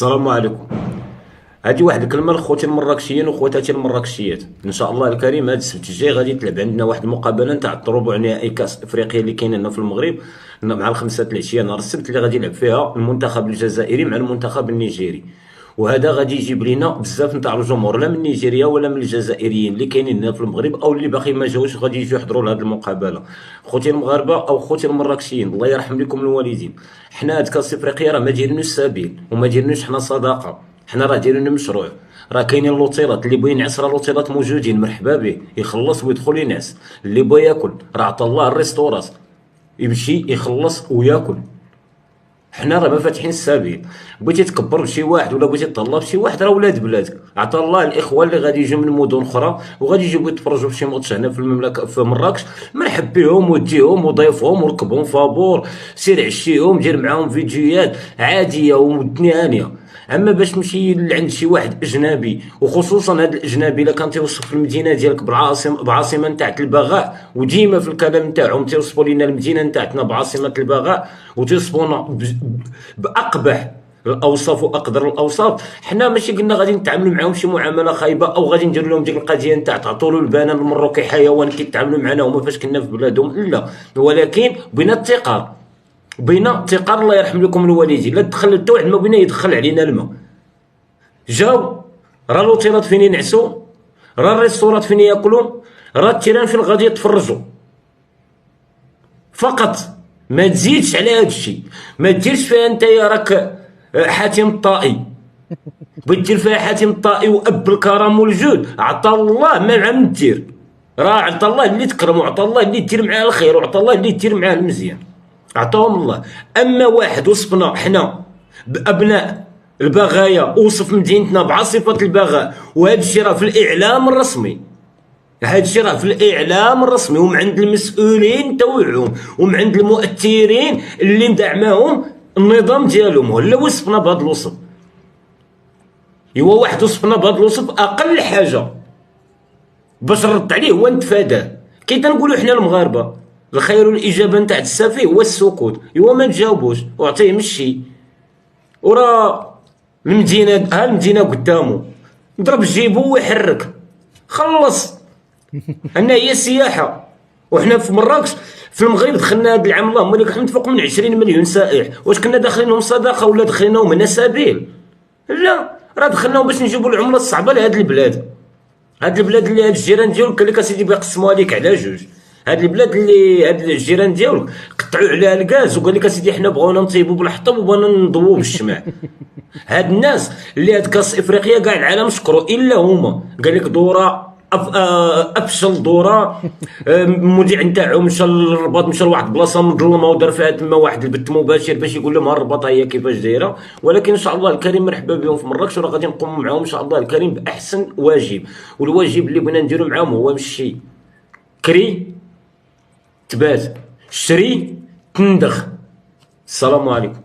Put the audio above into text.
السلام عليكم. هادي واحد الكلمه لخوتي المراكشيين وخواتاتي المراكشيات. ان شاء الله الكريم هاد السبت الجاي غادي تلعب عندنا واحد المقابله نتاع الربع نهائي كاس افريقيا اللي كاين هنا في المغرب، مع الخمسة العشيه نهار السبت، اللي غادي يلعب فيها المنتخب الجزائري مع المنتخب النيجيري. وهذا غادي يجيب لينا بزاف نتاع الجمهور، لا من نيجيريا ولا من الجزائريين اللي كاينين هنا في المغرب او اللي باقي ما جاوش غادي يجيو يحضروا لهاد المقابله. خوتي المغاربه او خوتي المراكشيين، الله يرحم لكم الوالدين. حنا هاد كاس افريقيا راه ما دايرينوش سبيل وما دايرينوش حنا صداقه، حنا راه دايرين مشروع. راه كاينين لوطيلات، اللي بغى ينعس راه لوطيلات موجودين، مرحبا به يخلص ويدخل ينعس. اللي بغى ياكل راه عطا الله الريستورات يمشي يخلص وياكل. حنا راه ما فاتحين السبيل. بغيتي تكبر بشي واحد ولا بغيتي تطلع بشي واحد، راه ولاد بلادك. عطا الله الاخوه اللي غادي يجيو من مدن اخرى وغادي يجيو يتفرجوا في شي ماتش هنا في المملكه في مراكش، مرحب بهم وديهم وضيفهم وركبهم فابور، سير عشيهم، دير معاهم فيديوهات عاديه ومتنانيه. اما باش تمشي لعند شي واحد اجنبي، وخصوصا هذا الاجنبي الا كان تيوصف المدينه ديالك بعاصمه نتاع البغاء، وديما في الكلام نتاعهم تيوصفوا لنا المدينه نتاعتنا بعاصمه البغاء، وتوصفونا باقبح الاوصاف واقدر الاوصاف. حنا ماشي قلنا غادي نتعاملوا معاهم شي معامله خايبه او غادي ندير لهم ديك القضيه نتاع تعطوا له البنان المروكي حيوان كيتعاملوا معنا هما فاش كنا في بلادهم، لا. ولكن بين الثقه، بين الثقه، الله يرحم لكم الوالدين. لا تدخل حتى واحد ما بغينا يدخل علينا الماء. جاو راه لوطيلات فين ينعسوا، راه الريستورات فين ياكلوا، راه التيران فين غادي يتفرجوا. فقط ما تزيدش على هذا الشيء. ما ديرش فيها انت يا راك حاتم الطائي. بغيت دير فيها حاتم الطائي واب الكرم والجود، عطا الله ما عم دير. راه عطا الله اللي تكرم، وعطا الله اللي دير معاه الخير، وعطا الله اللي دير معاه المزيان، عطاهم الله. اما واحد وصفنا حنا بابناء البغايا، وصف مدينتنا بعاصفه البغاء، وهذا الشيء راه في الاعلام الرسمي، هذا الشيء راه في الاعلام الرسمي ومن عند المسؤولين تاوعهم ومن عند المؤثرين اللي مدعماهم النظام ديالهم، ولا وصفنا بهذا الوصف. ايوا واحد وصفنا بهذا الوصف، اقل حاجه باش نرد عليه هو نتفاداه. كي تنقولوا حنا المغاربه الخير الاجابه نتاع السفيه هو السكوت، ايوا ما تجاوبوش وعطيه مشي. وراه المدينه، ها المدينه قدامه، ضرب جيبو ويحرك، خلص. أنها هي السياحه. وحنا في مراكش في المغرب دخلنا هذا العام اللهم لك الحمد فوق من 20 مليون سائح. واش كنا داخلينهم صدقه ولا دخلناهم هنا سبيل؟ لا، راه دخلناهم باش نجيبوا العمله الصعبه لهاد البلاد. هاد البلاد اللي هاد الجيران ديالك قال لك اسيدي بيقسموها لك على جوج. هاد البلاد اللي هاد الجيران ديالك قطعوا عليها الغاز وقال لك اسيدي حنا بغاونا نطيبوا بالحطب وبغاونا نضووا بالشمع. هاد الناس اللي هاد كاس افريقيا كاع العالم شكروا الا هما، قال لك دوره افشل دوره. المذيع نتاعهم مشى للرباط، مشى لواحد البلاصه مظلمه ودار فيها تما واحد البث مباشر باش يقول لهم ها الرباط هي كيفاش دايره. ولكن ان شاء الله الكريم مرحبا بهم في مراكش، وراه غادي نقوموا معاهم ان شاء الله الكريم باحسن واجب. والواجب اللي بغينا نديرو معاهم هو مشي كري تبات، شري تندخ. السلام عليكم.